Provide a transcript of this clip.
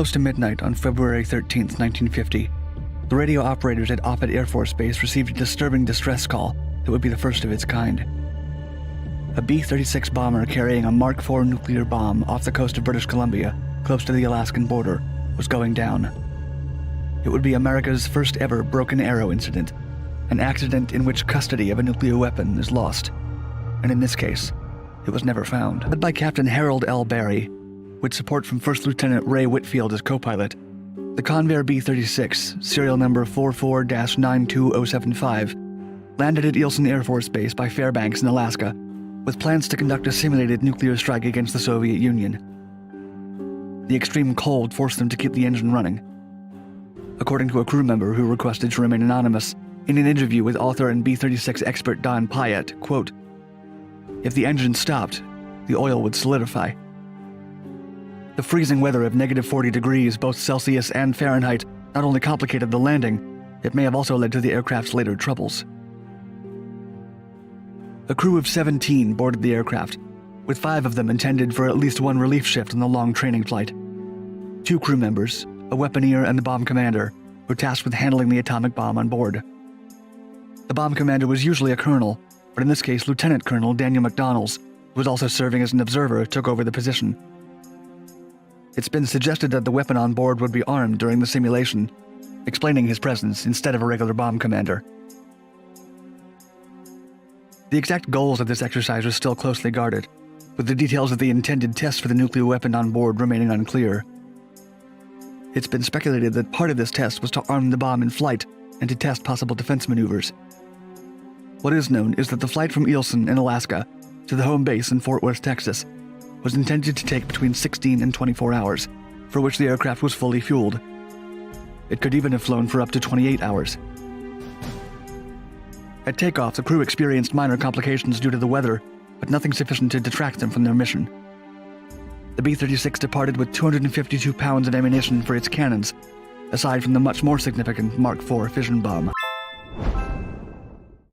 Close to midnight on February 13, 1950, the radio operators at Offutt Air Force Base received a disturbing distress call that would be the first of its kind. A B-36 bomber carrying a Mark IV nuclear bomb off the coast of British Columbia, close to the Alaskan border, was going down. It would be America's first ever broken arrow incident, an accident in which custody of a nuclear weapon is lost, and in this case, it was never found. Led by Captain Harold L. Barry, with support from First Lieutenant Ray Whitfield as co-pilot, the Convair B-36, serial number 44-92075, landed at Eielson Air Force Base by Fairbanks in Alaska, with plans to conduct a simulated nuclear strike against the Soviet Union. The extreme cold forced them to keep the engine running. According to a crew member who requested to remain anonymous, in an interview with author and B-36 expert Don Pyatt, quote, "If the engine stopped, the oil would solidify." The freezing weather of -40 degrees, both Celsius and Fahrenheit, not only complicated the landing, it may have also led to the aircraft's later troubles. A crew of 17 boarded the aircraft, with 5 of them intended for at least one relief shift on the long training flight. 2 crew members, a weaponeer and the bomb commander, were tasked with handling the atomic bomb on board. The bomb commander was usually a colonel, but in this case Lieutenant Colonel Daniel McDonald, who was also serving as an observer, took over the position. It's been suggested that the weapon on board would be armed during the simulation, explaining his presence instead of a regular bomb commander. The exact goals of this exercise are still closely guarded, with the details of the intended test for the nuclear weapon on board remaining unclear. It's been speculated that part of this test was to arm the bomb in flight and to test possible defense maneuvers. What is known is that the flight from Eielson in Alaska to the home base in Fort Worth, Texas, was intended to take between 16 and 24 hours, for which the aircraft was fully fueled. It could even have flown for up to 28 hours. At takeoff, the crew experienced minor complications due to the weather, but nothing sufficient to detract them from their mission. The B-36 departed with 252 pounds of ammunition for its cannons, aside from the much more significant Mark IV fission bomb.